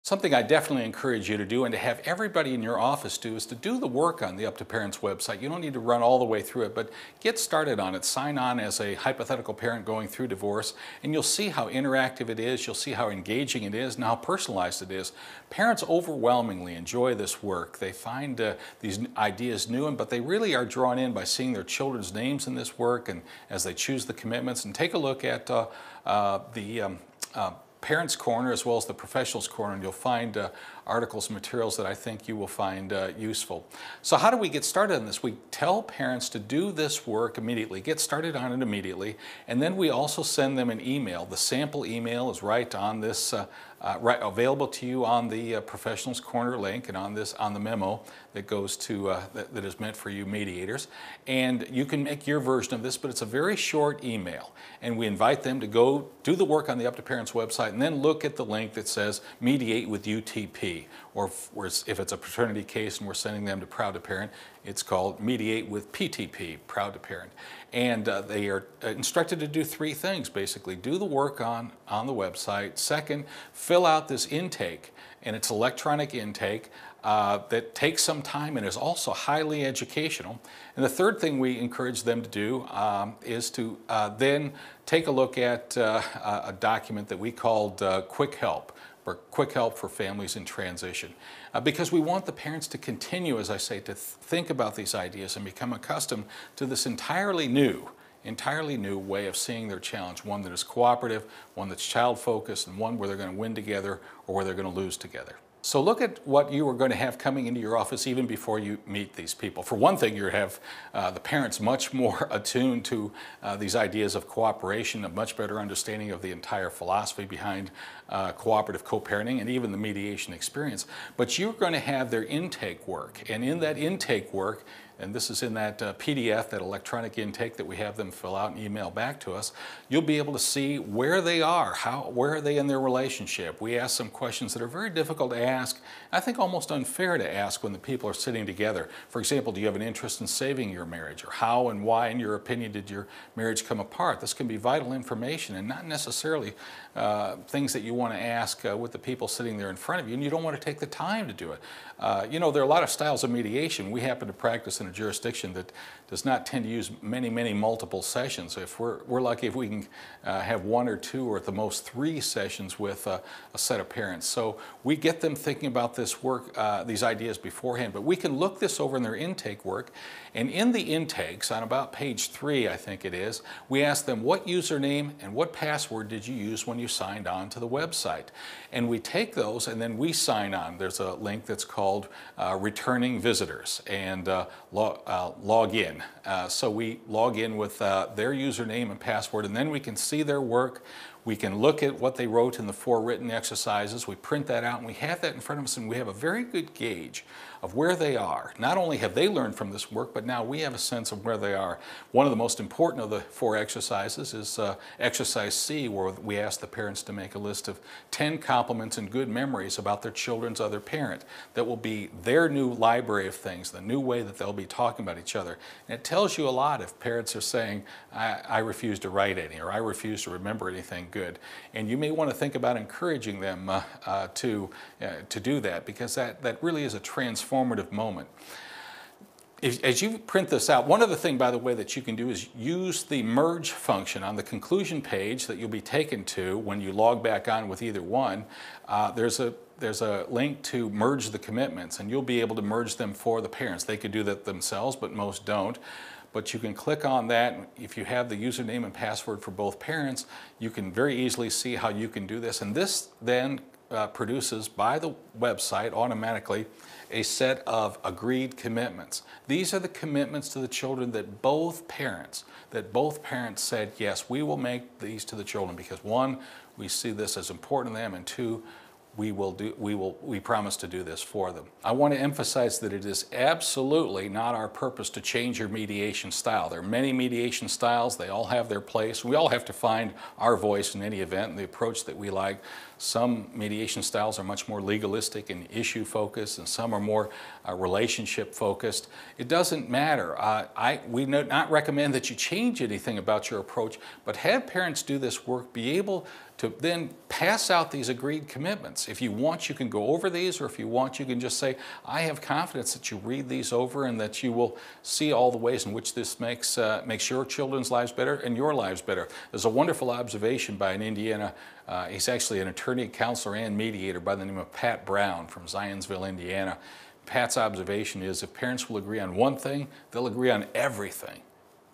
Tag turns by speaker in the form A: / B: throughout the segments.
A: Something I definitely encourage you to do and to have everybody in your office do is to do the work on the Up to Parents website. You don't need to run all the way through it, but get started on it. Sign on as a hypothetical parent going through divorce, and you'll see how interactive it is. You'll see how engaging it is and how personalized it is. Parents overwhelmingly enjoy this work. They find these ideas new, but they really are drawn in by seeing their children's names in this work and as they choose the commitments. And take a look at the Parents Corner as well as the Professionals Corner, and you'll find articles and materials that I think you will find useful. So how do we get started on this? We tell parents to do this work immediately, get started on it immediately, and then we also send them an email. The sample email is right on this, available to you on the Professionals Corner link and on the memo that goes to that is meant for you mediators. And you can make your version of this, but it's a very short email. And we invite them to go do the work on the Up to Parents website and then look at the link that says Mediate with UTP. Or if it's a paternity case and we're sending them to Proud to Parent, it's called Mediate with PTP, Proud to Parent. And they are instructed to do three things, basically. Do the work on the website. Second, fill out this intake, and it's electronic intake that takes some time and is also highly educational. And the third thing we encourage them to do is to then take a look at a document that we called Quick Help, or Quick Help for Families in Transition. Because we want the parents to continue, as I say, to think about these ideas and become accustomed to this entirely new way of seeing their challenge, one that is cooperative, one that's child-focused, and one where they're going to win together or where they're going to lose together. So look at what you are going to have coming into your office even before you meet these people. For one thing, you have the parents much more attuned to these ideas of cooperation, a much better understanding of the entire philosophy behind cooperative co-parenting and even the mediation experience. But you're going to have their intake work, and in that intake work, and this is in that PDF, that electronic intake that we have them fill out and email back to us, you'll be able to see where they are, where are they in their relationship. We ask some questions that are very difficult to ask, I think almost unfair to ask when the people are sitting together. For example, do you have an interest in saving your marriage? Or how and why, in your opinion, did your marriage come apart? This can be vital information and not necessarily things that you want to ask with the people sitting there in front of you, and you don't want to take the time to do it. You know, there are a lot of styles of mediation. We happen to practice in a jurisdiction that does not tend to use many multiple sessions. If we're lucky if we can have one or two or at the most three sessions with a set of parents. So we get them thinking about this work, these ideas beforehand, but we can look this over in their intake work, and in the intakes on about page 3, I think it is, we ask them what username and what password did you use when you signed on to the website. And we take those and then we sign on. There's a link that's called Returning Visitors, and log in. So we log in with their username and password, and then we can see their work. We can look at what they wrote in the 4 written exercises. We print that out, and we have that in front of us, and we have a very good gauge of where they are. Not only have they learned from this work, but now we have a sense of where they are. One of the most important of the 4 exercises is exercise C, where we ask the parents to make a list of 10 compliments and good memories about their children's other parent. That will be their new library of things, the new way that they'll be talking about each other. And it tells you a lot if parents are saying, I refuse to write any, or I refuse to remember anything good. And you may want to think about encouraging them to do that, because that really is a transformative moment. As you print this out, one other thing, by the way, that you can do is use the merge function on the conclusion page that you'll be taken to when you log back on with either one. There's a link to merge the commitments, and you'll be able to merge them for the parents. They could do that themselves, but most don't. But you can click on that. If you have the username and password for both parents, you can very easily see how you can do this. And this then produces, by the website automatically, a set of agreed commitments. These are the commitments to the children that both parents said, yes, we will make these to the children, because 1, we see this as important to them, and 2, we promise to do this for them. I want to emphasize that it is absolutely not our purpose to change your mediation style. There are many mediation styles. They all have their place. We all have to find our voice in any event and the approach that we like. Some mediation styles are much more legalistic and issue focused, and some are more relationship focused. It doesn't matter. We do not recommend that you change anything about your approach, but have parents do this work, be able to then pass out these agreed commitments. If you want, you can go over these, or if you want, you can just say, I have confidence that you read these over and that you will see all the ways in which this makes your children's lives better and your lives better. There's a wonderful observation by an Indiana, he's actually an attorney, counselor, and mediator by the name of Pat Brown from Zionsville, Indiana. Pat's observation is if parents will agree on one thing, they'll agree on everything.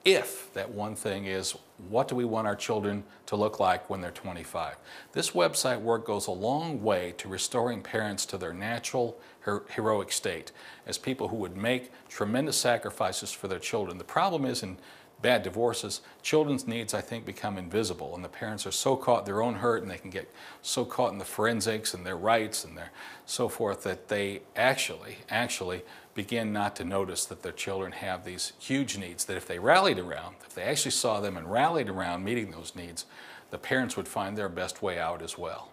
A: If that one thing is, what do we want our children to look like when they're 25? This website work goes a long way to restoring parents to their natural, heroic state as people who would make tremendous sacrifices for their children. The problem is in bad divorces, children's needs, I think, become invisible, and the parents are so caught in their own hurt, and they can get so caught in the forensics and their rights and their so forth that they actually begin not to notice that their children have these huge needs that if they rallied around, if they actually saw them and rallied around meeting those needs, the parents would find their best way out as well.